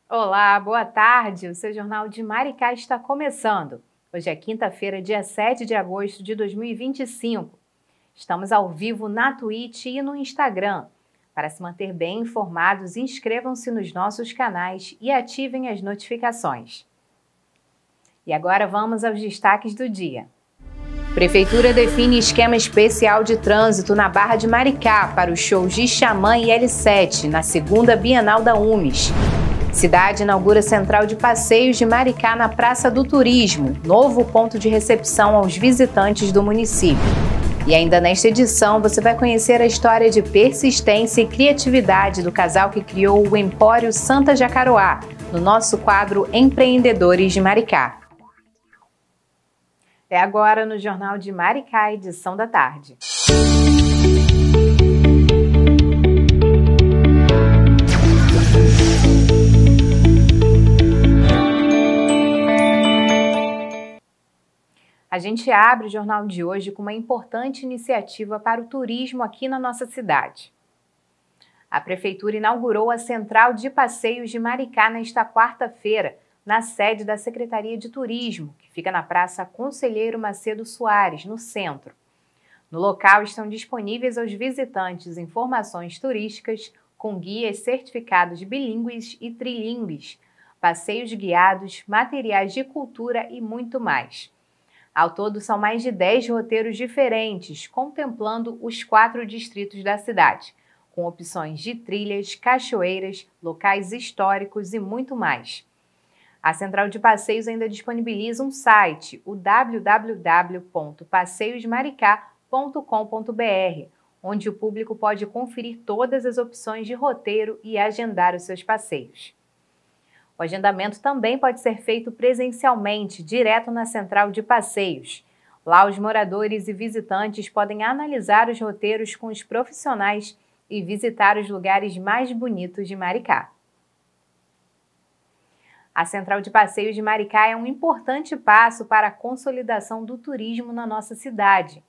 Olá, boa tarde. O seu Jornal de Maricá está começando. Hoje é quinta-feira, dia 7 de agosto de 2025. Estamos ao vivo na Twitch e no Instagram. Para se manter bem informados, inscrevam-se nos nossos canais e ativem as notificações. E agora vamos aos destaques do dia. Prefeitura define esquema especial de trânsito na Barra de Maricá para os shows de Xamã e L7 na segunda Bienal da UMES. Cidade inaugura Central de Passeios de Maricá na Praça do Turismo, novo ponto de recepção aos visitantes do município. E ainda nesta edição você vai conhecer a história de persistência e criatividade do casal que criou o Empório Santa Jacaroá, no nosso quadro Empreendedores de Maricá. É agora no Jornal de Maricá, edição da tarde. A gente abre o jornal de hoje com uma importante iniciativa para o turismo aqui na nossa cidade. A Prefeitura inaugurou a Central de Passeios de Maricá nesta quarta-feira, na sede da Secretaria de Turismo, que fica na Praça Conselheiro Macedo Soares, no centro. No local estão disponíveis aos visitantes informações turísticas com guias certificados bilíngues e trilíngues, passeios guiados, materiais de cultura e muito mais. Ao todo, são mais de 10 roteiros diferentes, contemplando os 4 distritos da cidade, com opções de trilhas, cachoeiras, locais históricos e muito mais. A Central de Passeios ainda disponibiliza um site, o www.passeiosmaricá.com.br, onde o público pode conferir todas as opções de roteiro e agendar os seus passeios. O agendamento também pode ser feito presencialmente, direto na Central de Passeios. Lá, os moradores e visitantes podem analisar os roteiros com os profissionais e visitar os lugares mais bonitos de Maricá. A Central de Passeios de Maricá é um importante passo para a consolidação do turismo na nossa cidade.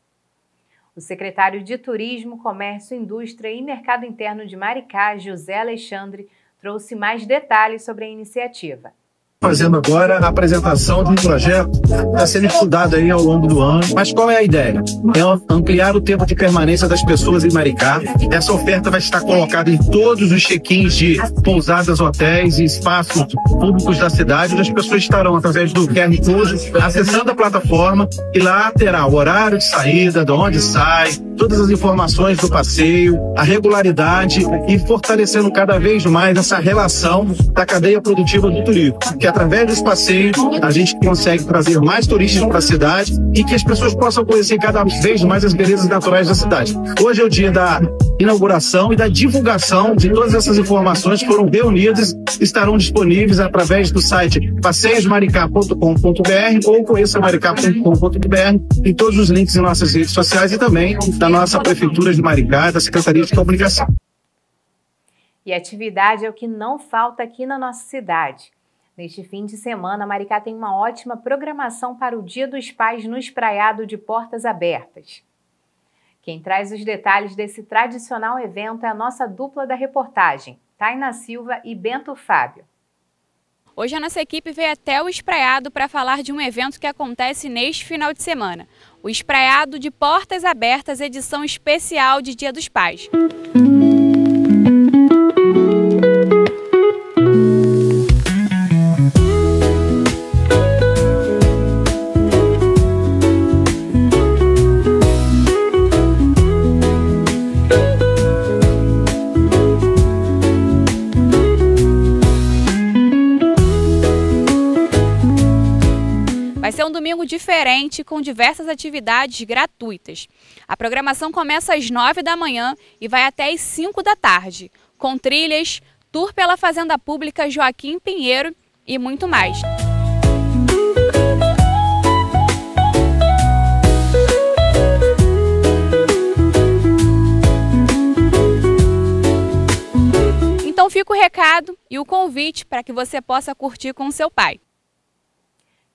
O secretário de Turismo, Comércio, Indústria e Mercado Interno de Maricá, José Alexandre, trouxe mais detalhes sobre a iniciativa. Fazendo agora a apresentação de um projeto que está sendo estudado aí ao longo do ano. Mas qual é a ideia? É ampliar o tempo de permanência das pessoas em Maricá. Essa oferta vai estar colocada em todos os check-ins de pousadas, hotéis e espaços públicos da cidade, onde as pessoas estarão, através do QR Code, acessando a plataforma, e lá terá o horário de saída, de onde sai, todas as informações do passeio, a regularidade, e fortalecendo cada vez mais essa relação da cadeia produtiva do turismo. Que através desse passeio a gente consegue trazer mais turistas para a cidade e que as pessoas possam conhecer cada vez mais as belezas naturais da cidade. Hoje é o dia da inauguração e da divulgação de todas essas informações que foram reunidas, estarão disponíveis através do site passeiosmaricá.com.br ou conheçamaricá.com.br, em todos os links em nossas redes sociais e também da nossa Prefeitura de Maricá e da Secretaria de Comunicação. E atividade é o que não falta aqui na nossa cidade. Neste fim de semana, Maricá tem uma ótima programação para o Dia dos Pais no Espraiado de Portas Abertas. Quem traz os detalhes desse tradicional evento é a nossa dupla da reportagem, Taina Silva e Bento Fábio. Hoje a nossa equipe veio até o Espraiado para falar de um evento que acontece neste final de semana. O Espraiado de Portas Abertas, edição especial de Dia dos Pais. Vai ser um domingo diferente, com diversas atividades gratuitas. A programação começa às 9 da manhã e vai até às 5 da tarde, com trilhas, tour pela Fazenda Pública Joaquim Pinheiro e muito mais. Então fica o recado e o convite para que você possa curtir com o seu pai.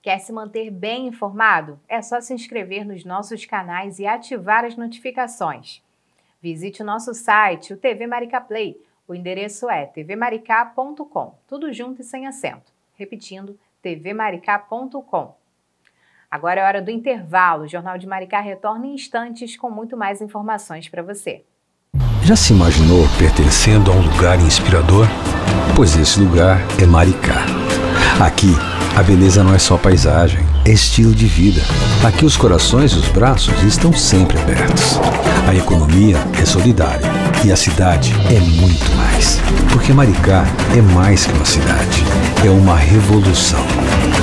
Quer se manter bem informado? É só se inscrever nos nossos canais e ativar as notificações. Visite o nosso site, o TV Maricá Play, O endereço é tvmaricá.com, tudo junto e sem acento. Repetindo, tvmaricá.com. Agora é hora do intervalo. O Jornal de Maricá retorna em instantes com muito mais informações para você. Já se imaginou pertencendo a um lugar inspirador? Pois esse lugar é Maricá. Aqui, a beleza não é só paisagem, é estilo de vida. Aqui os corações e os braços estão sempre abertos. A economia é solidária e a cidade é muito mais. Porque Maricá é mais que uma cidade, é uma revolução.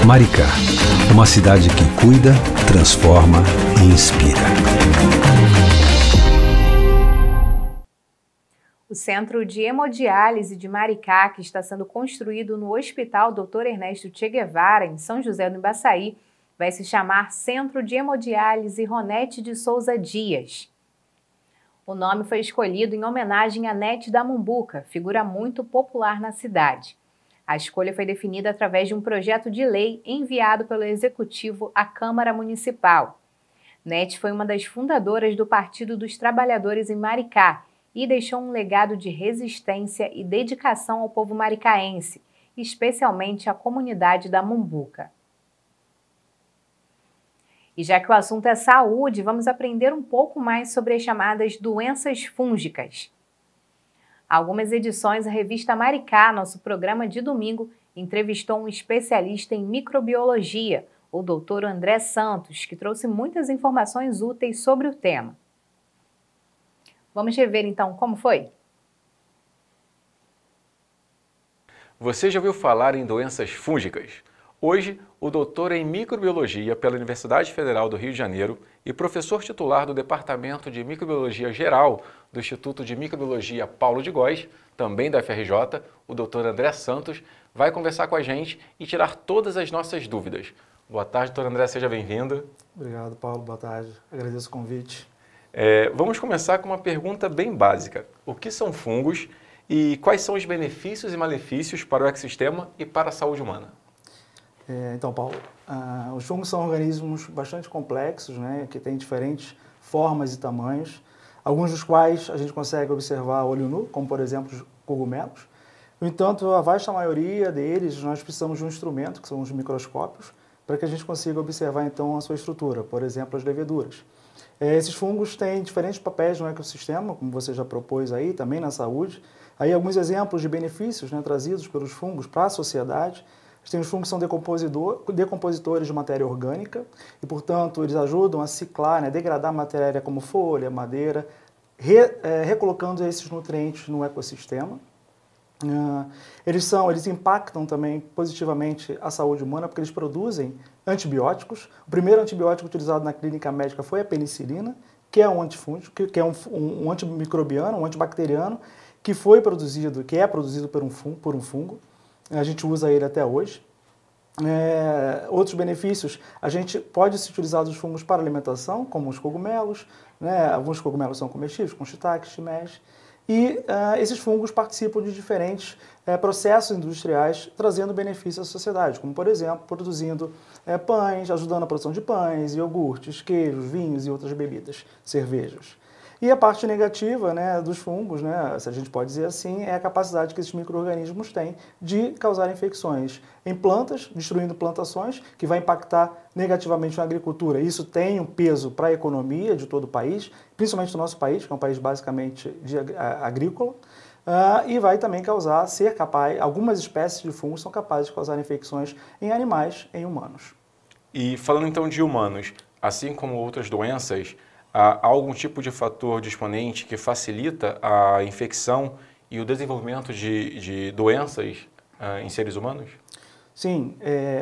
Maricá, uma cidade que cuida, transforma e inspira. O Centro de Hemodiálise de Maricá, que está sendo construído no Hospital Dr. Ernesto Che Guevara, em São José do Imbaçaí, vai se chamar Centro de Hemodiálise Ronete de Souza Dias. O nome foi escolhido em homenagem a Nete da Mumbuca, figura muito popular na cidade. A escolha foi definida através de um projeto de lei enviado pelo Executivo à Câmara Municipal. Nete foi uma das fundadoras do Partido dos Trabalhadores em Maricá e deixou um legado de resistência e dedicação ao povo maricaense, especialmente à comunidade da Mumbuca. E já que o assunto é saúde, vamos aprender um pouco mais sobre as chamadas doenças fúngicas. Há algumas edições, a revista Maricá, nosso programa de domingo, entrevistou um especialista em microbiologia, o Dr. André Santos, que trouxe muitas informações úteis sobre o tema. Vamos rever então como foi? Você já ouviu falar em doenças fúngicas? Hoje, o doutor em microbiologia pela Universidade Federal do Rio de Janeiro e professor titular do Departamento de Microbiologia Geral do Instituto de Microbiologia Paulo de Góes, também da FRJ, o doutor André Santos, vai conversar com a gente e tirar todas as nossas dúvidas. Boa tarde, doutor André, seja bem-vindo. Obrigado, Paulo, boa tarde. Agradeço o convite. Vamos começar com uma pergunta bem básica. O que são fungos e quais são os benefícios e malefícios para o ecossistema e para a saúde humana? Então, Paulo, os fungos são organismos bastante complexos, né, que têm diferentes formas e tamanhos, alguns dos quais a gente consegue observar a olho nu, como por exemplo os cogumelos. No entanto, a vasta maioria deles, nós precisamos de um instrumento, que são os microscópios, para que a gente consiga observar então a sua estrutura, por exemplo, as leveduras. Esses fungos têm diferentes papéis no ecossistema, como você já propôs aí, também na saúde. Aí alguns exemplos de benefícios, né, trazidos pelos fungos para a sociedade. Os fungos são decompositores de matéria orgânica e, portanto, eles ajudam a ciclar, né, degradar matéria como folha, madeira, recolocando esses nutrientes no ecossistema. Eles impactam também positivamente a saúde humana porque eles produzem antibióticos. O primeiro antibiótico utilizado na clínica médica foi a penicilina, que é um antifúngico, que é um antimicrobiano, um antibacteriano, que é produzido por um fungo. A gente usa ele até hoje. Outros benefícios, a gente pode se utilizar dos fungos para alimentação, como os cogumelos, né? Alguns cogumelos são comestíveis, com shiitake, shimeji. E esses fungos participam de diferentes processos industriais, trazendo benefícios à sociedade, como, por exemplo, produzindo pães, ajudando a produção de pães, iogurtes, queijos, vinhos e outras bebidas, cervejas. E a parte negativa, né, dos fungos, né, se a gente pode dizer assim, é a capacidade que esses micro-organismos têm de causar infecções em plantas, destruindo plantações, que vai impactar negativamente na agricultura. Isso tem um peso para a economia de todo o país, principalmente do nosso país, que é um país basicamente agrícola, e vai também algumas espécies de fungos são capazes de causar infecções em animais, em humanos. E falando então de humanos, assim como outras doenças, há algum tipo de fator disponente que facilita a infecção e o desenvolvimento de doenças em seres humanos? Sim,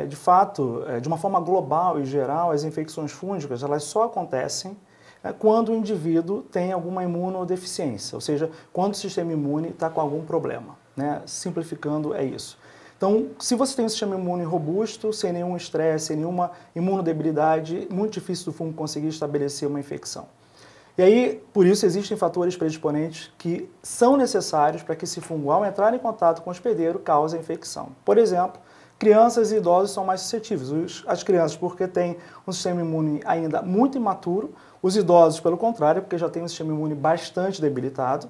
de fato, de uma forma global e geral, as infecções fúngicas elas só acontecem quando o indivíduo tem alguma imunodeficiência, ou seja, quando o sistema imune está com algum problema, né? Simplificando, é isso. Então, se você tem um sistema imune robusto, sem nenhum estresse, sem nenhuma imunodebilidade, muito difícil do fungo conseguir estabelecer uma infecção. E aí, por isso, existem fatores predisponentes que são necessários para que esse fungo, ao entrar em contato com o hospedeiro, cause a infecção. Por exemplo, crianças e idosos são mais suscetíveis. As crianças, porque têm um sistema imune ainda muito imaturo, os idosos, pelo contrário, porque já têm um sistema imune bastante debilitado.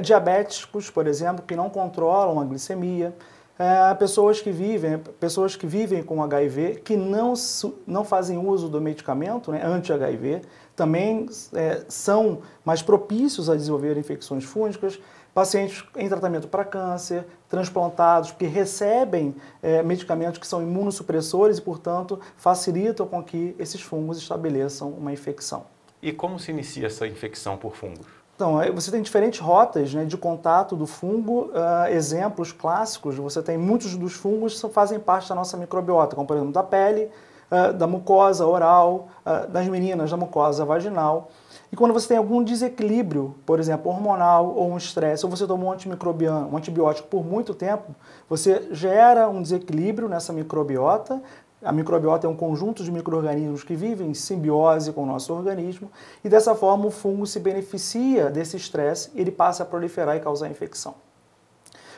Diabéticos, por exemplo, que não controlam a glicemia, pessoas que vivem com HIV, que não fazem uso do medicamento, né, anti-HIV, também são mais propícios a desenvolver infecções fúngicas, pacientes em tratamento para câncer, transplantados, que recebem medicamentos que são imunossupressores e, portanto, facilitam com que esses fungos estabeleçam uma infecção. E como se inicia essa infecção por fungos? Então, você tem diferentes rotas, né, de contato do fungo, exemplos clássicos. Você tem muitos dos fungos que fazem parte da nossa microbiota, como por exemplo da pele, da mucosa oral, das meninas da mucosa vaginal. E quando você tem algum desequilíbrio, por exemplo, hormonal ou um estresse, ou você toma um antibiótico por muito tempo, você gera um desequilíbrio nessa microbiota. A microbiota é um conjunto de micro-organismos que vivem em simbiose com o nosso organismo e dessa forma o fungo se beneficia desse estresse e ele passa a proliferar e causar infecção.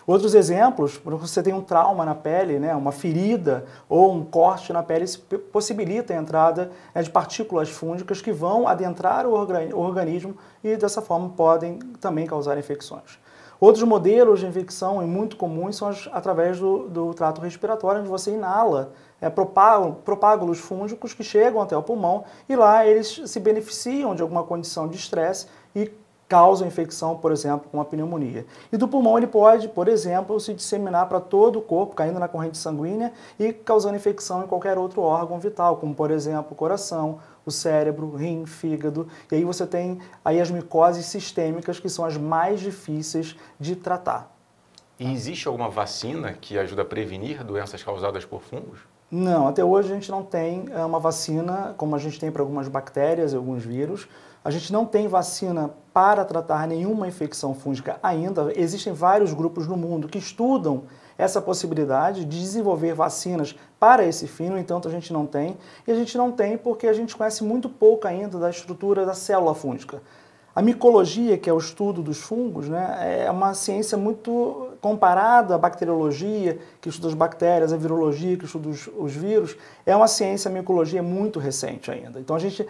Outros exemplos, quando você tem um trauma na pele, né, uma ferida ou um corte na pele, isso possibilita a entrada de partículas fúngicas que vão adentrar o organismo e dessa forma podem também causar infecções. Outros modelos de infecção muito comuns são através do trato respiratório, onde você inala propágulos fúngicos que chegam até o pulmão e lá eles se beneficiam de alguma condição de estresse e causam infecção, por exemplo, com a pneumonia. E do pulmão ele pode, por exemplo, se disseminar para todo o corpo, caindo na corrente sanguínea e causando infecção em qualquer outro órgão vital, como por exemplo o coração, o cérebro, rim, fígado. E aí você tem aí as micoses sistêmicas, que são as mais difíceis de tratar. E existe alguma vacina que ajuda a prevenir doenças causadas por fungos? Não, até hoje a gente não tem uma vacina, como a gente tem para algumas bactérias e alguns vírus. A gente não tem vacina para tratar nenhuma infecção fúngica ainda. Existem vários grupos no mundo que estudam essa possibilidade de desenvolver vacinas para esse fim, no entanto a gente não tem. E a gente não tem porque a gente conhece muito pouco ainda da estrutura da célula fúngica. A micologia, que é o estudo dos fungos, né, é uma ciência muito comparada à bacteriologia, que estuda as bactérias, a virologia, que estuda os vírus, é uma ciência, a micologia, muito recente ainda. Então a gente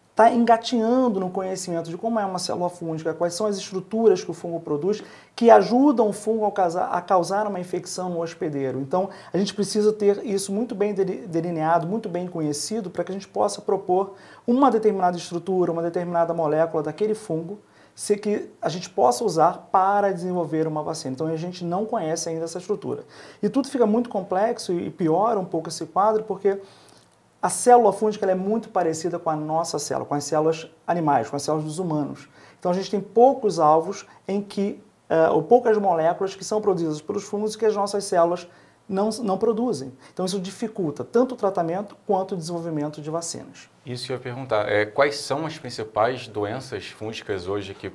está engatinhando no conhecimento de como é uma célula fúngica, quais são as estruturas que o fungo produz, que ajudam o fungo a causar uma infecção no hospedeiro. Então, a gente precisa ter isso muito bem delineado, muito bem conhecido, para que a gente possa propor uma determinada estrutura, uma determinada molécula daquele fungo, que a gente possa usar para desenvolver uma vacina. Então, a gente não conhece ainda essa estrutura. E tudo fica muito complexo e piora um pouco esse quadro, porque a célula fúngica ela é muito parecida com a nossa célula, com as células animais, com as células dos humanos. Então a gente tem poucos alvos ou poucas moléculas que são produzidas pelos fungos e que as nossas células não produzem. Então isso dificulta tanto o tratamento quanto o desenvolvimento de vacinas. Isso que eu ia perguntar. Quais são as principais doenças fúngicas hoje que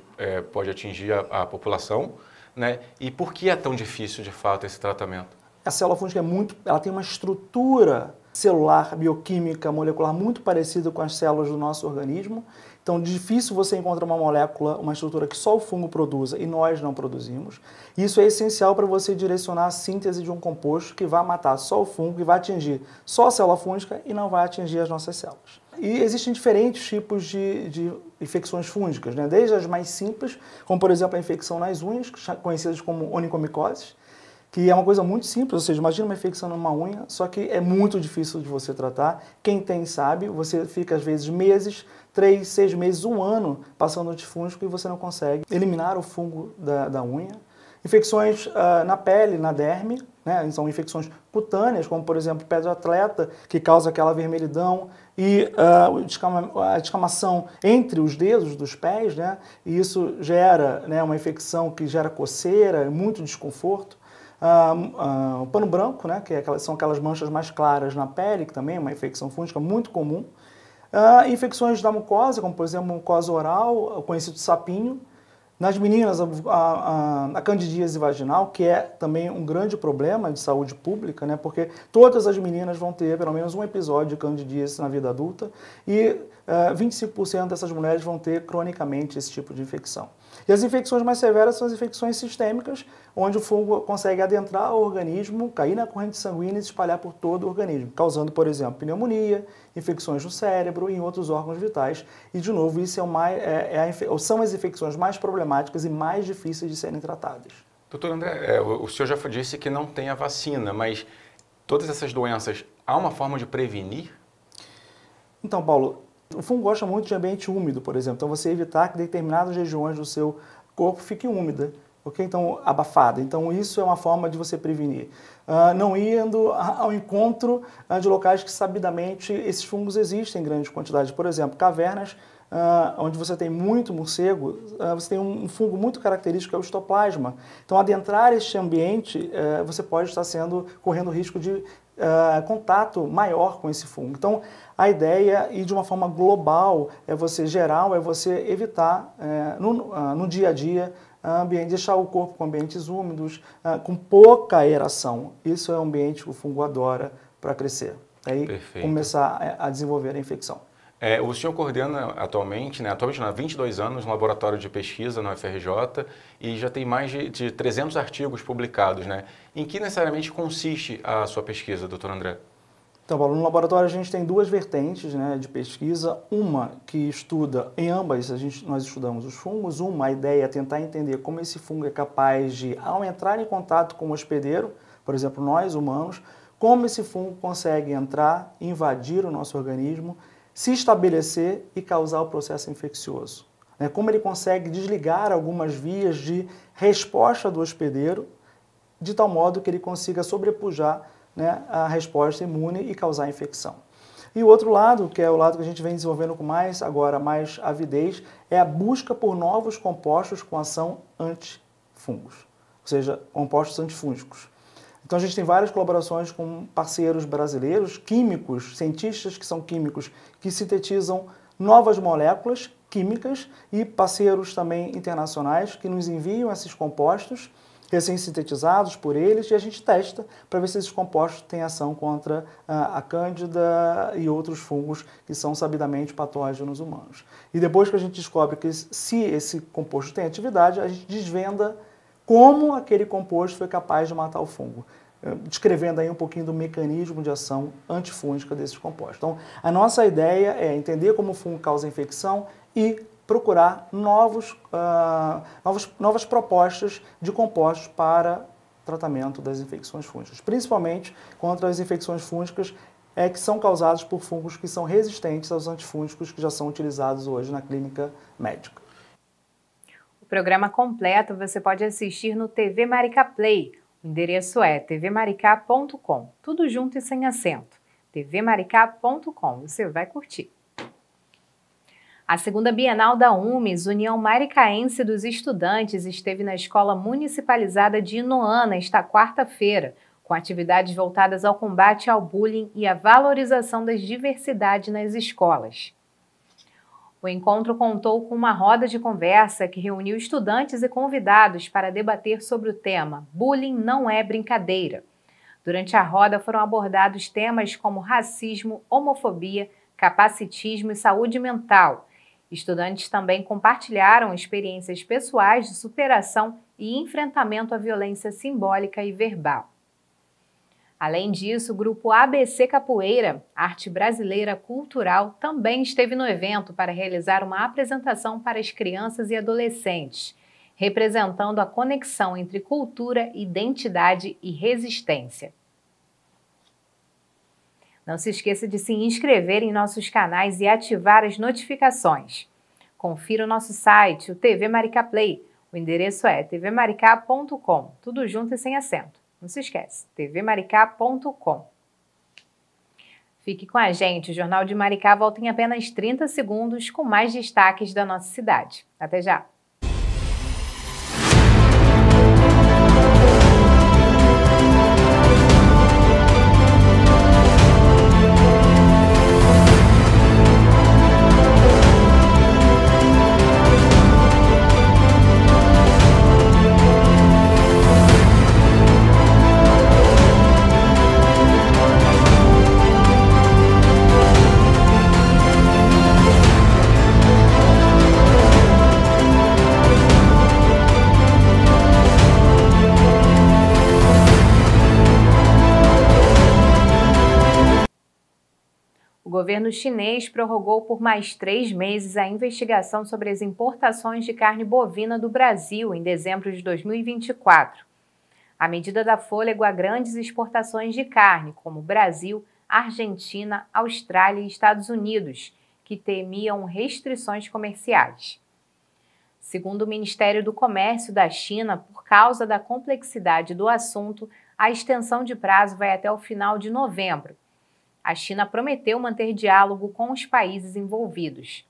pode atingir a população, né? E por que é tão difícil de fato esse tratamento? A célula fúngica ela tem uma estrutura celular, bioquímica, molecular muito parecida com as células do nosso organismo. Então, difícil você encontrar uma molécula, uma estrutura que só o fungo produza e nós não produzimos. Isso é essencial para você direcionar a síntese de um composto que vai matar só o fungo, que vai atingir só a célula fúngica e não vai atingir as nossas células. E existem diferentes tipos de infecções fúngicas, né? Desde as mais simples, como por exemplo a infecção nas unhas, conhecidas como onicomicoses, que é uma coisa muito simples, ou seja, imagina uma infecção numa unha, só que é muito difícil de você tratar. Quem tem sabe, você fica às vezes meses, 3, 6 meses, 1 ano passando antifúngico e você não consegue eliminar o fungo da unha. Infecções na pele, na derme, né? São infecções cutâneas, como por exemplo pé de atleta, que causa aquela vermelhidão, e a descamação entre os dedos dos pés, né? E isso gera, né, uma infecção que gera coceira, muito desconforto. O pano branco, né, são aquelas manchas mais claras na pele, que também é uma infecção fúngica muito comum. Infecções da mucosa, como por exemplo a mucosa oral, o conhecido sapinho. Nas meninas, a candidíase vaginal, que é também um grande problema de saúde pública, né, porque todas as meninas vão ter pelo menos um episódio de candidíase na vida adulta e 25% dessas mulheres vão ter cronicamente esse tipo de infecção. E as infecções mais severas são as infecções sistêmicas, onde o fungo consegue adentrar o organismo, cair na corrente sanguínea e se espalhar por todo o organismo, causando, por exemplo, pneumonia, infecções no cérebro e em outros órgãos vitais. E, de novo, isso são as infecções mais problemáticas e mais difíceis de serem tratadas. Doutor André, o senhor já disse que não tem a vacina, mas todas essas doenças, há uma forma de prevenir? Então, Paulo, o fungo gosta muito de ambiente úmido, por exemplo. Então, você evitar que determinadas regiões do seu corpo fiquem úmidas, ok? Então, abafada. Então, isso é uma forma de você prevenir. Não indo ao encontro de locais que, sabidamente, esses fungos existem em grandes quantidades. Por exemplo, cavernas, onde você tem muito morcego, você tem um fungo muito característico, que é o histoplasma. Então, adentrar este ambiente, você pode estar correndo risco de contato maior com esse fungo. Então, a ideia, e de uma forma global, geral, é você evitar, no dia a dia, deixar o corpo com ambientes úmidos, com pouca aeração. Isso é um ambiente que o fungo adora para crescer. Aí começar a desenvolver a infecção. O senhor coordena atualmente há 22 anos, um laboratório de pesquisa na UFRJ e já tem mais de 300 artigos publicados, né? Em que necessariamente consiste a sua pesquisa, doutor André? Então, Paulo, no laboratório a gente tem duas vertentes, né, de pesquisa. Uma que estuda, em ambas nós estudamos os fungos. A ideia é tentar entender como esse fungo é capaz de, ao entrar em contato com o hospedeiro, por exemplo, nós humanos, como esse fungo consegue entrar, invadir o nosso organismo, se estabelecer e causar o processo infeccioso. Como ele consegue desligar algumas vias de resposta do hospedeiro, de tal modo que ele consiga sobrepujar, né, a resposta imune e causar infecção. E o outro lado, que é o lado que a gente vem desenvolvendo com mais avidez, é a busca por novos compostos com ação antifungos, ou seja, compostos antifúngicos. Então a gente tem várias colaborações com parceiros brasileiros, químicos, cientistas que são químicos, que sintetizam novas moléculas químicas e parceiros também internacionais que nos enviam esses compostos recém-sintetizados por eles e a gente testa para ver se esses compostos têm ação contra a cândida e outros fungos que são sabidamente patógenos humanos. E depois que a gente descobre que se esse composto tem atividade, a gente desvenda como aquele composto foi capaz de matar o fungo, descrevendo aí um pouquinho do mecanismo de ação antifúngica desses compostos. Então, a nossa ideia é entender como o fungo causa infecção e procurar novas propostas de compostos para tratamento das infecções fúngicas, principalmente contra as infecções fúngicas que são causadas por fungos que são resistentes aos antifúngicos que já são utilizados hoje na clínica médica. O programa completo você pode assistir no TV Maricá Play. O endereço é tvmaricá.com, tudo junto e sem acento. tvmaricá.com, você vai curtir. A segunda Bienal da UMES, União Maricaense dos Estudantes, esteve na Escola Municipalizada de Inoana esta quarta-feira, com atividades voltadas ao combate ao bullying e à valorização das diversidades nas escolas. O encontro contou com uma roda de conversa que reuniu estudantes e convidados para debater sobre o tema Bullying não é brincadeira. Durante a roda foram abordados temas como racismo, homofobia, capacitismo e saúde mental. Estudantes também compartilharam experiências pessoais de superação e enfrentamento à violência simbólica e verbal. Além disso, o grupo ABC Capoeira, Arte Brasileira Cultural, também esteve no evento para realizar uma apresentação para as crianças e adolescentes, representando a conexão entre cultura, identidade e resistência. Não se esqueça de se inscrever em nossos canais e ativar as notificações. Confira o nosso site, o TV Maricá Play. O endereço é tvmaricá.com, tudo junto e sem acento. Não se esquece, tvmaricá.com. Fique com a gente, o Jornal de Maricá volta em apenas 30 segundos com mais destaques da nossa cidade. Até já! governo chinês prorrogou por mais 3 meses a investigação sobre as importações de carne bovina do Brasil em dezembro de 2024. A medida dá fôlego a grandes exportações de carne, como Brasil, Argentina, Austrália e Estados Unidos, que temiam restrições comerciais. Segundo o Ministério do Comércio da China, por causa da complexidade do assunto, a extensão de prazo vai até o final de novembro. A China prometeu manter diálogo com os países envolvidos.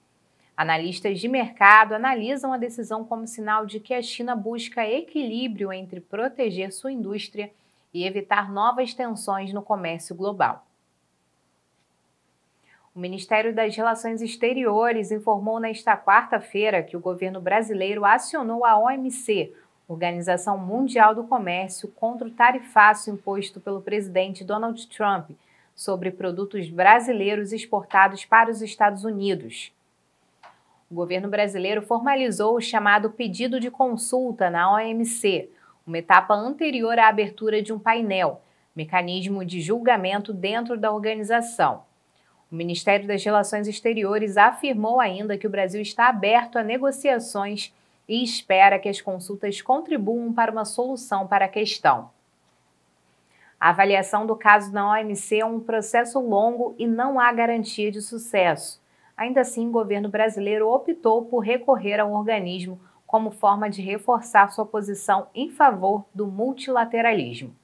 Analistas de mercado analisam a decisão como sinal de que a China busca equilíbrio entre proteger sua indústria e evitar novas tensões no comércio global. O Ministério das Relações Exteriores informou nesta quarta-feira que o governo brasileiro acionou a OMC, Organização Mundial do Comércio, contra o tarifaço imposto pelo presidente Donald Trump sobre produtos brasileiros exportados para os Estados Unidos. O governo brasileiro formalizou o chamado pedido de consulta na OMC, uma etapa anterior à abertura de um painel, mecanismo de julgamento dentro da organização. O Ministério das Relações Exteriores afirmou ainda que o Brasil está aberto a negociações e espera que as consultas contribuam para uma solução para a questão. A avaliação do caso na OMC é um processo longo e não há garantia de sucesso. Ainda assim, o governo brasileiro optou por recorrer ao organismo como forma de reforçar sua posição em favor do multilateralismo.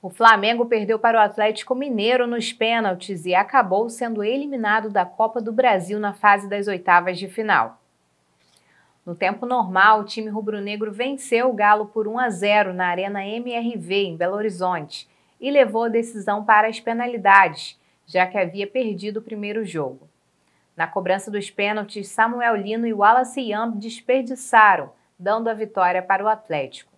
O Flamengo perdeu para o Atlético Mineiro nos pênaltis e acabou sendo eliminado da Copa do Brasil na fase das oitavas de final. No tempo normal, o time rubro-negro venceu o Galo por 1-0 na Arena MRV, em Belo Horizonte, e levou a decisão para as penalidades, já que havia perdido o primeiro jogo. Na cobrança dos pênaltis, Samuel Lino e Wallace Yamb desperdiçaram, dando a vitória para o Atlético.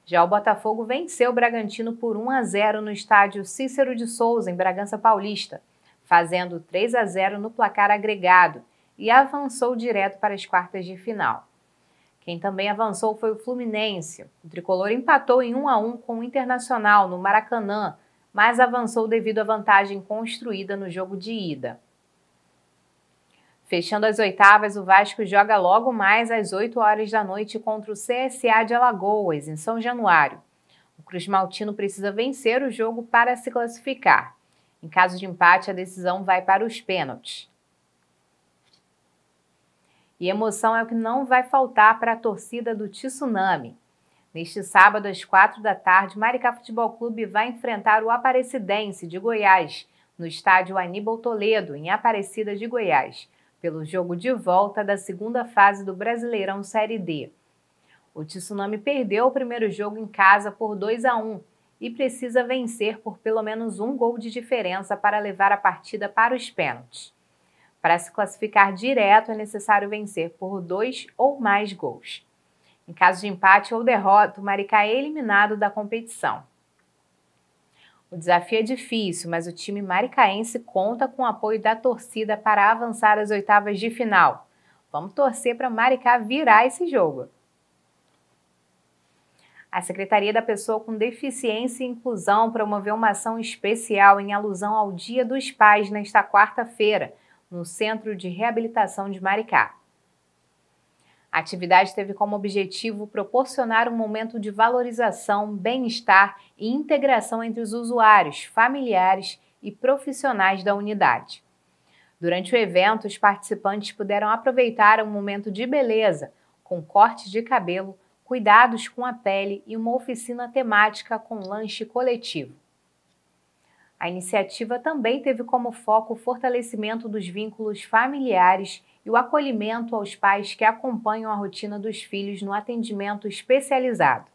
Já o Botafogo venceu o Bragantino por 1-0 no estádio Cícero de Souza, em Bragança Paulista, fazendo 3-0 no placar agregado, e avançou direto para as quartas de final. Quem também avançou foi o Fluminense. O tricolor empatou em 1-1 com o Internacional no Maracanã, mas avançou devido à vantagem construída no jogo de ida. Fechando as oitavas, o Vasco joga logo mais às 8 horas da noite contra o CSA de Alagoas, em São Januário. O Cruz Maltino precisa vencer o jogo para se classificar. Em caso de empate, a decisão vai para os pênaltis. E emoção é o que não vai faltar para a torcida do Tsunami. Neste sábado, às 4 da tarde, Maricá Futebol Clube vai enfrentar o Aparecidense de Goiás, no estádio Aníbal Toledo, em Aparecida de Goiás, pelo jogo de volta da segunda fase do Brasileirão Série D. O Tsunami perdeu o primeiro jogo em casa por 2-1 e precisa vencer por pelo menos um gol de diferença para levar a partida para os pênaltis. Para se classificar direto, é necessário vencer por 2 ou mais gols. Em caso de empate ou derrota, o Maricá é eliminado da competição. O desafio é difícil, mas o time maricaense conta com o apoio da torcida para avançar às oitavas de final. Vamos torcer para Maricá virar esse jogo. A Secretaria da Pessoa com Deficiência e Inclusão promoveu uma ação especial em alusão ao Dia dos Pais nesta quarta-feira, no Centro de Reabilitação de Maricá. A atividade teve como objetivo proporcionar um momento de valorização, bem-estar e integração entre os usuários, familiares e profissionais da unidade. Durante o evento, os participantes puderam aproveitar um momento de beleza, com cortes de cabelo, cuidados com a pele e uma oficina temática com lanche coletivo. A iniciativa também teve como foco o fortalecimento dos vínculos familiares e o acolhimento aos pais que acompanham a rotina dos filhos no atendimento especializado.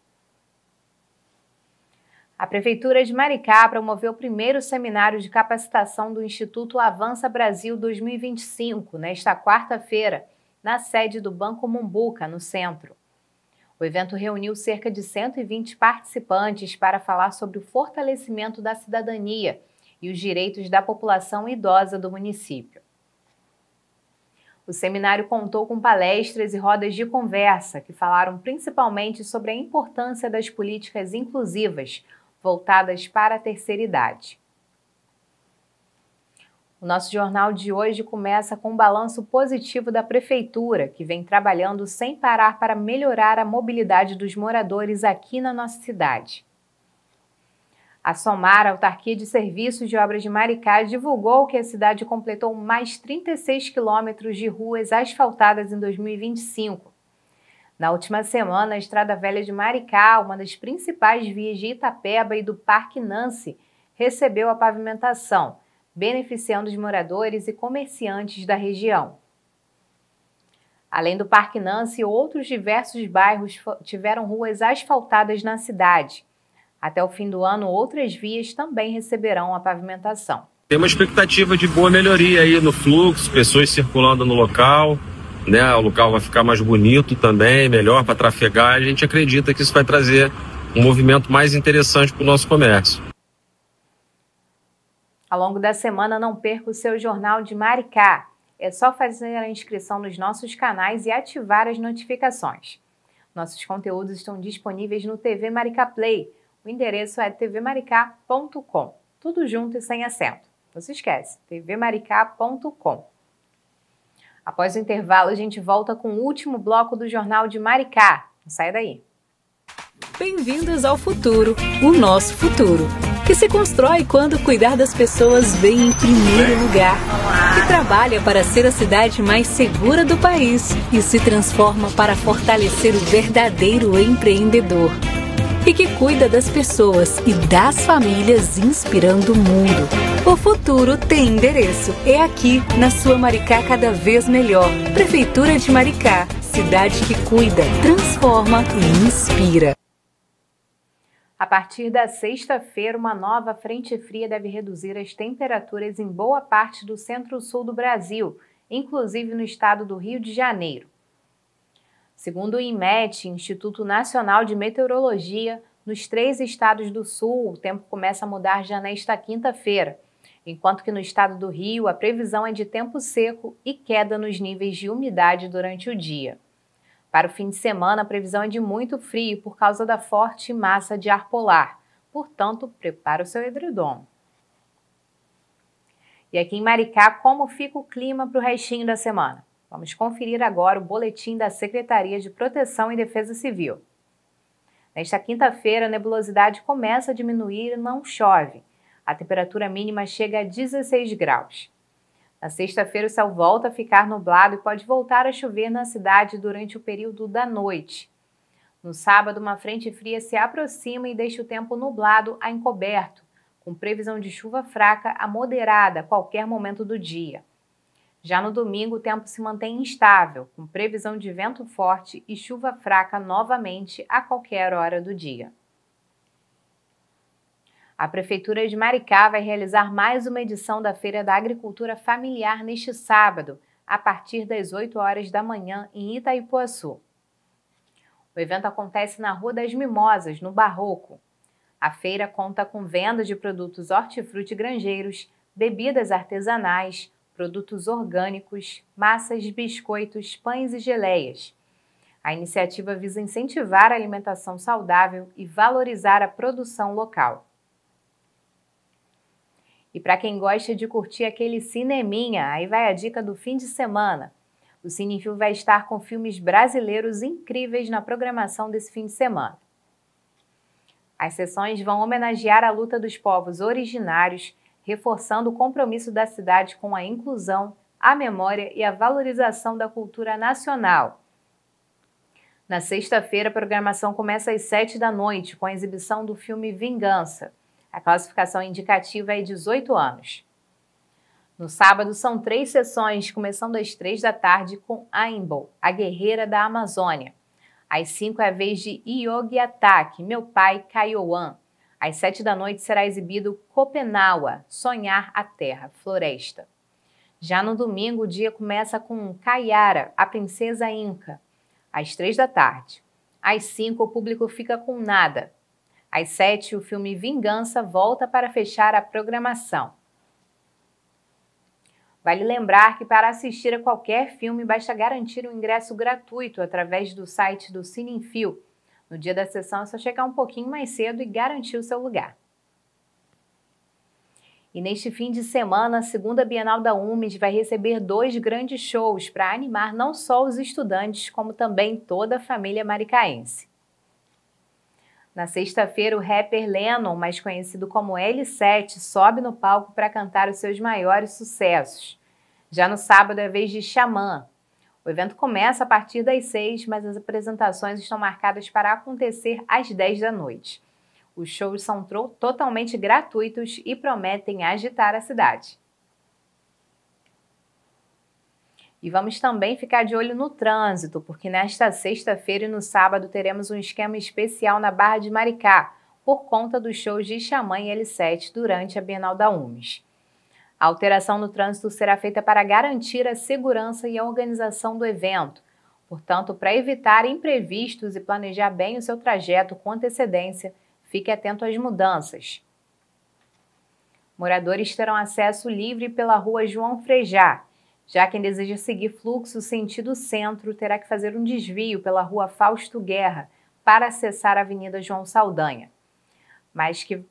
A Prefeitura de Maricá promoveu o primeiro seminário de capacitação do Instituto Avança Brasil 2025, nesta quarta-feira, na sede do Banco Mumbuca, no centro. O evento reuniu cerca de 120 participantes para falar sobre o fortalecimento da cidadania e os direitos da população idosa do município. O seminário contou com palestras e rodas de conversa que falaram principalmente sobre a importância das políticas inclusivas voltadas para a terceira idade. O nosso jornal de hoje começa com um balanço positivo da Prefeitura, que vem trabalhando sem parar para melhorar a mobilidade dos moradores aqui na nossa cidade. A SOMAR, a Autarquia de Serviços de Obras de Maricá, divulgou que a cidade completou mais 36 quilômetros de ruas asfaltadas em 2025. Na última semana, a Estrada Velha de Maricá, uma das principais vias de Itapeba e do Parque Nancy, recebeu a pavimentação, beneficiando os moradores e comerciantes da região. Além do Parque Nancy, outros diversos bairros tiveram ruas asfaltadas na cidade. Até o fim do ano, outras vias também receberão a pavimentação. Tem uma expectativa de boa melhoria aí no fluxo, pessoas circulando no local, né? O local vai ficar mais bonito também, melhor para trafegar. A gente acredita que isso vai trazer um movimento mais interessante para o nosso comércio. Ao longo da semana, não perca o seu Jornal de Maricá. É só fazer a inscrição nos nossos canais e ativar as notificações. Nossos conteúdos estão disponíveis no TV Maricá Play. O endereço é tvmaricá.com. Tudo junto e sem acento. Não se esquece, tvmaricá.com. Após o intervalo, a gente volta com o último bloco do Jornal de Maricá. Não sai daí. Bem-vindos ao futuro, o nosso futuro, que se constrói quando cuidar das pessoas vem em primeiro lugar, que trabalha para ser a cidade mais segura do país e se transforma para fortalecer o verdadeiro empreendedor, e que cuida das pessoas e das famílias inspirando o mundo. O futuro tem endereço, é aqui, na sua Maricá cada vez melhor. Prefeitura de Maricá, cidade que cuida, transforma e inspira. A partir da sexta-feira, uma nova frente fria deve reduzir as temperaturas em boa parte do centro-sul do Brasil, inclusive no estado do Rio de Janeiro. Segundo o INMET, Instituto Nacional de Meteorologia, nos 3 estados do sul, o tempo começa a mudar já nesta quinta-feira, enquanto que no estado do Rio, a previsão é de tempo seco e queda nos níveis de umidade durante o dia. Para o fim de semana, a previsão é de muito frio por causa da forte massa de ar polar. Portanto, prepare o seu edredom. E aqui em Maricá, como fica o clima para o restinho da semana? Vamos conferir agora o boletim da Secretaria de Proteção e Defesa Civil. Nesta quinta-feira, a nebulosidade começa a diminuir e não chove. A temperatura mínima chega a 16 graus. Na sexta-feira, o céu volta a ficar nublado e pode voltar a chover na cidade durante o período da noite. No sábado, uma frente fria se aproxima e deixa o tempo nublado a encoberto, com previsão de chuva fraca a moderada a qualquer momento do dia. Já no domingo, o tempo se mantém instável, com previsão de vento forte e chuva fraca novamente a qualquer hora do dia. A Prefeitura de Maricá vai realizar mais uma edição da Feira da Agricultura Familiar neste sábado, a partir das 8 horas da manhã, em Itaipuaçu. O evento acontece na Rua das Mimosas, no Barroco. A feira conta com venda de produtos hortifruti grangeiros, bebidas artesanais, produtos orgânicos, massas, biscoitos, pães e geleias. A iniciativa visa incentivar a alimentação saudável e valorizar a produção local. E para quem gosta de curtir aquele cineminha, aí vai a dica do fim de semana. O Cinefil vai estar com filmes brasileiros incríveis na programação desse fim de semana. As sessões vão homenagear a luta dos povos originários, reforçando o compromisso da cidade com a inclusão, a memória e a valorização da cultura nacional. Na sexta-feira, a programação começa às 7 da noite, com a exibição do filme Vingança. A classificação indicativa é 18 anos. No sábado, são 3 sessões, começando às 3 da tarde com Aimbol, a guerreira da Amazônia. Às 5 é a vez de Yogi Ataque, Meu Pai Kaiowã. Às 7 da noite será exibido Copenaua, Sonhar a Terra, Floresta. Já no domingo, o dia começa com Kayara, a Princesa Inca. Às 3 da tarde. Às 5, o público fica com Nada. Às 7, o filme Vingança volta para fechar a programação. Vale lembrar que para assistir a qualquer filme basta garantir um ingresso gratuito através do site do Cinefil. No dia da sessão é só chegar um pouquinho mais cedo e garantir o seu lugar. E neste fim de semana, a segunda Bienal da UMES vai receber 2 grandes shows para animar não só os estudantes, como também toda a família maricaense. Na sexta-feira, o rapper Lennon, mais conhecido como L7, sobe no palco para cantar os seus maiores sucessos. Já no sábado é vez de Xamã. O evento começa a partir das 6, mas as apresentações estão marcadas para acontecer às 10 da noite. Os shows são totalmente gratuitos e prometem agitar a cidade. E vamos também ficar de olho no trânsito, porque nesta sexta-feira e no sábado teremos um esquema especial na Barra de Maricá, por conta dos shows de Xamã e L7 durante a Bienal da UMES. A alteração no trânsito será feita para garantir a segurança e a organização do evento. Portanto, para evitar imprevistos e planejar bem o seu trajeto com antecedência, fique atento às mudanças. Moradores terão acesso livre pela rua João Frejá. Já quem deseja seguir fluxo sentido centro terá que fazer um desvio pela rua Fausto Guerra para acessar a Avenida João Saldanha. Mas que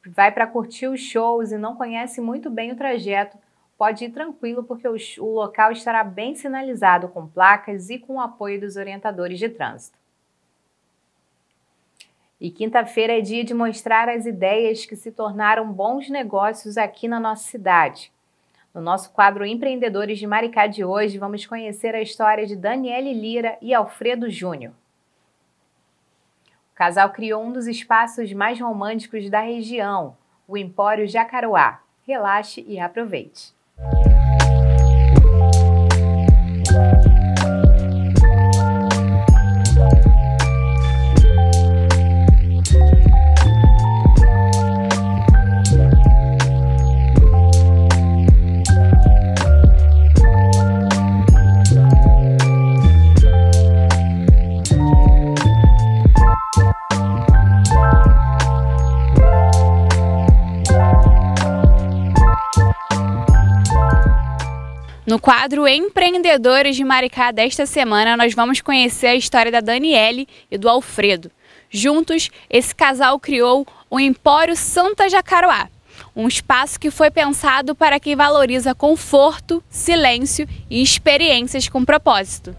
vai para curtir os shows e não conhece muito bem o trajeto, pode ir tranquilo porque o local estará bem sinalizado com placas e com o apoio dos orientadores de trânsito. E quinta-feira é dia de mostrar as ideias que se tornaram bons negócios aqui na nossa cidade. No nosso quadro Empreendedores de Maricá de hoje, vamos conhecer a história de Daniele Lira e Alfredo Júnior. O casal criou um dos espaços mais românticos da região, o Empório Jacaruá. Relaxe e aproveite! No quadro Empreendedores de Maricá desta semana, nós vamos conhecer a história da Daniele e do Alfredo. Juntos, esse casal criou o Empório Santa Jacaruá, um espaço que foi pensado para quem valoriza conforto, silêncio e experiências com propósito.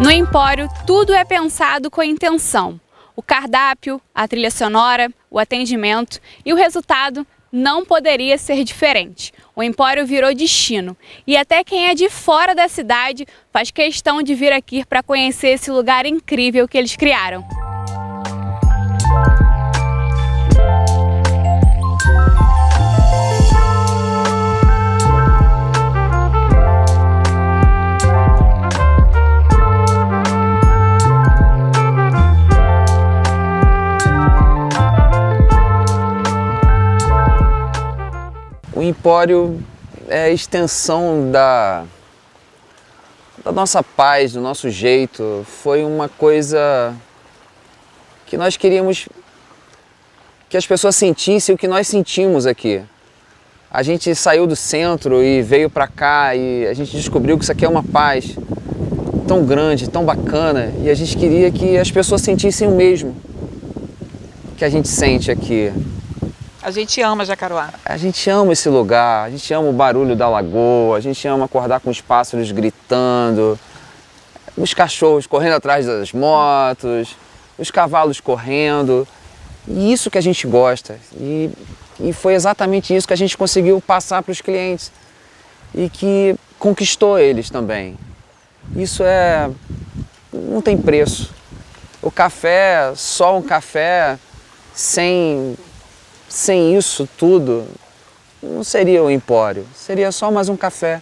No Empório, tudo é pensado com intenção. O cardápio, a trilha sonora, o atendimento e o resultado não poderia ser diferente. O Empório virou destino e até quem é de fora da cidade faz questão de vir aqui para conhecer esse lugar incrível que eles criaram. O Empório é a extensão da nossa paz, do nosso jeito. Foi uma coisa que nós queríamos que as pessoas sentissem o que nós sentimos aqui. A gente saiu do centro e veio para cá e a gente descobriu que isso aqui é uma paz tão grande, tão bacana, e a gente queria que as pessoas sentissem o mesmo que a gente sente aqui. A gente ama Jacaruá. A gente ama esse lugar, a gente ama o barulho da lagoa, a gente ama acordar com os pássaros gritando, os cachorros correndo atrás das motos, os cavalos correndo. E isso que a gente gosta. E foi exatamente isso que a gente conseguiu passar para os clientes e que conquistou eles também. Isso não tem preço. O café, só um café, sem isso tudo, não seria o Empório, seria só mais um café.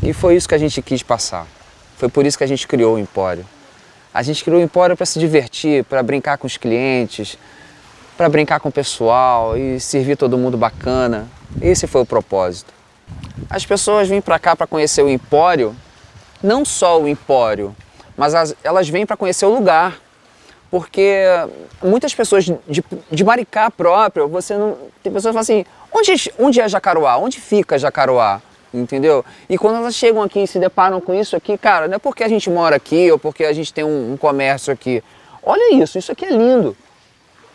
E foi isso que a gente quis passar. Foi por isso que a gente criou o Empório. A gente criou o Empório para se divertir, para brincar com os clientes, para brincar com o pessoal e servir todo mundo bacana. Esse foi o propósito. As pessoas vêm para cá para conhecer o Empório, não só o Empório, mas elas vêm para conhecer o lugar. Porque muitas pessoas de Maricá próprio, tem pessoas que falam assim, onde é Jacaruá? Onde fica Jacaruá? Entendeu? E quando elas chegam aqui e se deparam com isso aqui, cara, não é porque a gente mora aqui ou porque a gente tem um comércio aqui. Olha isso aqui é lindo.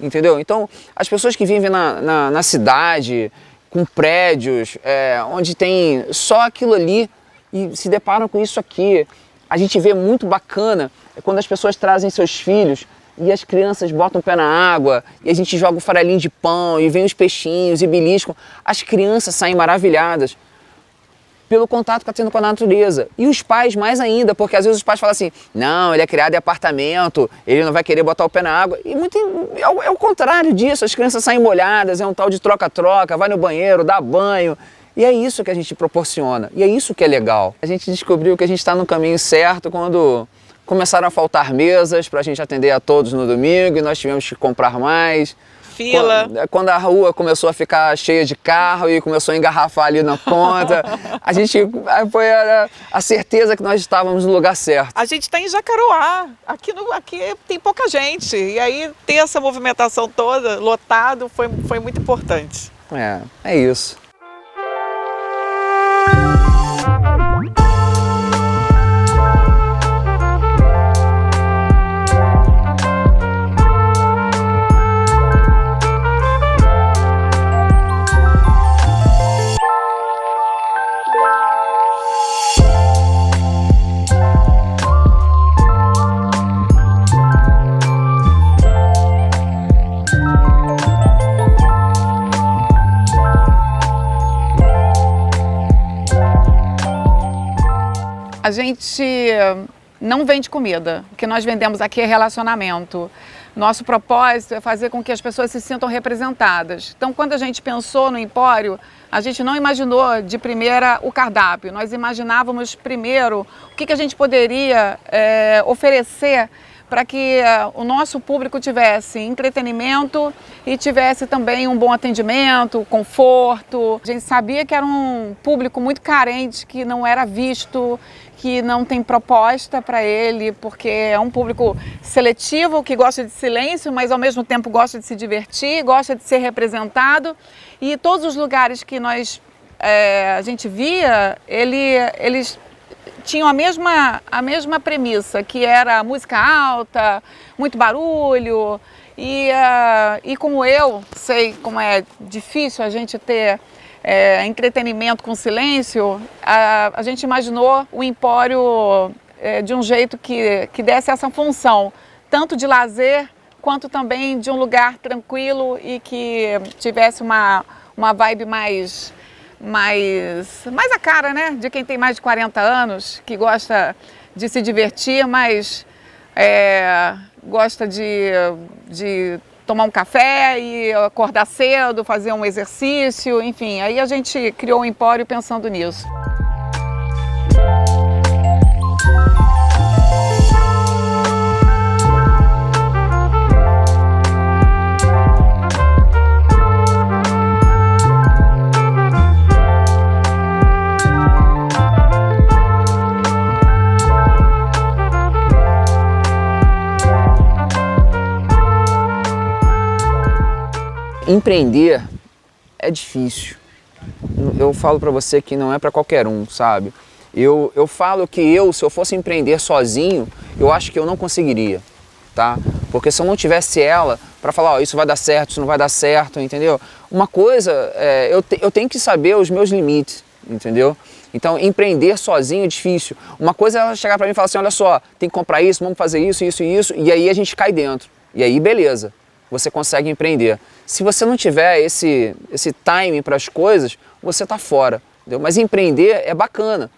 Entendeu? Então, as pessoas que vivem na cidade, com prédios, onde tem só aquilo ali e se deparam com isso aqui, a gente vê muito bacana quando as pessoas trazem seus filhos e as crianças botam o pé na água e a gente joga o farelinho de pão e vem os peixinhos e beliscam. As crianças saem maravilhadas pelo contato que está tendo com a natureza. E os pais mais ainda, porque às vezes os pais falam assim, não, ele é criado em apartamento, ele não vai querer botar o pé na água. E é o contrário disso, as crianças saem molhadas, é um tal de troca-troca, vai no banheiro, dá banho. E é isso que a gente proporciona, e é isso que é legal. A gente descobriu que a gente está no caminho certo quando começaram a faltar mesas para a gente atender a todos no domingo e nós tivemos que comprar mais. Fila. Quando a rua começou a ficar cheia de carro e começou a engarrafar ali na ponta, a gente foi a certeza que nós estávamos no lugar certo. A gente está em Jacaruá, aqui tem pouca gente, e aí ter essa movimentação toda, lotado, foi muito importante. É isso. A gente não vende comida, o que nós vendemos aqui é relacionamento. Nosso propósito é fazer com que as pessoas se sintam representadas. Então, quando a gente pensou no Empório, a gente não imaginou de primeira o cardápio. Nós imaginávamos primeiro o que a gente poderia oferecer para que o nosso público tivesse entretenimento e tivesse também um bom atendimento, conforto. A gente sabia que era um público muito carente, que não era visto, que não tem proposta para ele, porque é um público seletivo, que gosta de silêncio, mas ao mesmo tempo gosta de se divertir, gosta de ser representado. E todos os lugares que a gente via, eles tinham a mesma premissa, que era música alta, muito barulho, e como eu sei como é difícil a gente ter entretenimento com silêncio, a gente imaginou o Empório de um jeito que desse essa função, tanto de lazer, quanto também de um lugar tranquilo e que tivesse uma vibe mais a cara, né? De quem tem mais de 40 anos, que gosta de se divertir, mas gosta de tomar um café e acordar cedo, fazer um exercício, enfim. Aí a gente criou o Empório pensando nisso. Empreender é difícil. Eu falo para você que não é para qualquer um, sabe? Eu falo que se eu fosse empreender sozinho, eu acho que eu não conseguiria, tá? Porque se eu não tivesse ela para falar, ó, isso vai dar certo, isso não vai dar certo, entendeu? Uma coisa, eu tenho que saber os meus limites, entendeu? Então, empreender sozinho é difícil. Uma coisa é ela chegar para mim e falar assim, olha só, tem que comprar isso, vamos fazer isso, isso e isso, e aí a gente cai dentro. E aí, beleza, você consegue empreender. Se você não tiver esse timing para as coisas, você está fora, entendeu? Mas empreender é bacana.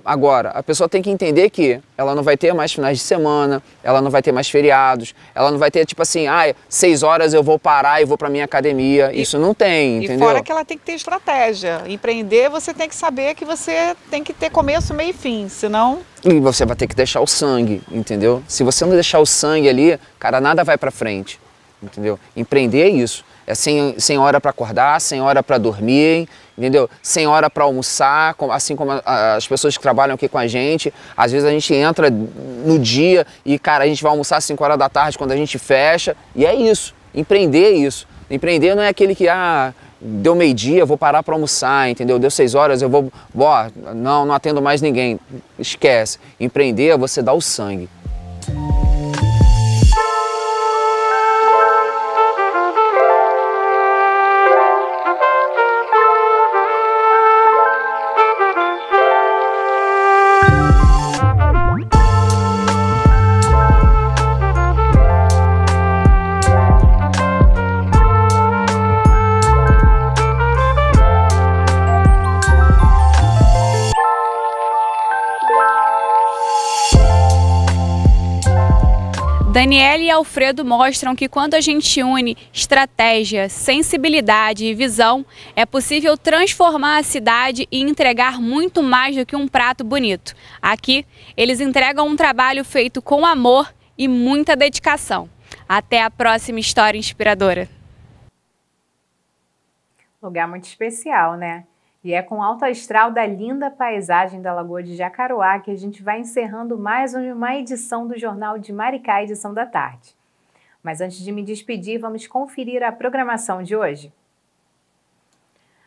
Agora, a pessoa tem que entender que ela não vai ter mais finais de semana, ela não vai ter mais feriados, ela não vai ter tipo assim, 6 horas eu vou parar e vou para minha academia. Isso não tem, entendeu? E fora que ela tem que ter estratégia. Empreender, você tem que saber que você tem que ter começo, meio e fim, senão... E você vai ter que deixar o sangue, entendeu? Se você não deixar o sangue ali, cara, nada vai para frente, entendeu? Empreender é isso. É sem hora para acordar, sem hora para dormir, entendeu? Sem hora para almoçar, assim como as pessoas que trabalham aqui com a gente. Às vezes a gente entra no dia e, cara, a gente vai almoçar às 5 horas da tarde quando a gente fecha. E é isso. Empreender é isso. Empreender não é aquele que, deu meio-dia, vou parar para almoçar, entendeu? Deu 6 horas, eu vou... não atendo mais ninguém. Esquece. Empreender é você dar o sangue. Daniela e Alfredo mostram que quando a gente une estratégia, sensibilidade e visão, é possível transformar a cidade e entregar muito mais do que um prato bonito. Aqui, eles entregam um trabalho feito com amor e muita dedicação. Até a próxima história inspiradora. Lugar muito especial, né? E é com alto astral da linda paisagem da Lagoa de Jacaruá que a gente vai encerrando mais uma edição do Jornal de Maricá, edição da tarde. Mas antes de me despedir, vamos conferir a programação de hoje.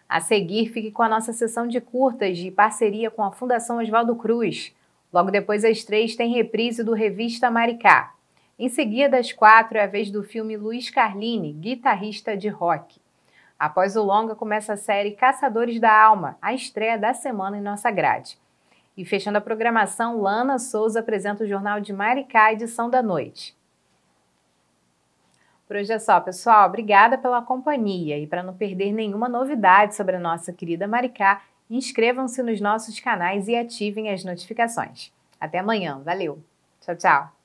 A seguir, fique com a nossa sessão de curtas de parceria com a Fundação Oswaldo Cruz. Logo depois, às 3, tem reprise do Revista Maricá. Em seguida, às 4, é a vez do filme Luiz Carlini, guitarrista de rock. Após o longa, começa a série Caçadores da Alma, a estreia da semana em nossa grade. E fechando a programação, Lana Souza apresenta o Jornal de Maricá, edição da noite. Por hoje é só, pessoal. Obrigada pela companhia. E para não perder nenhuma novidade sobre a nossa querida Maricá, inscrevam-se nos nossos canais e ativem as notificações. Até amanhã. Valeu. Tchau, tchau.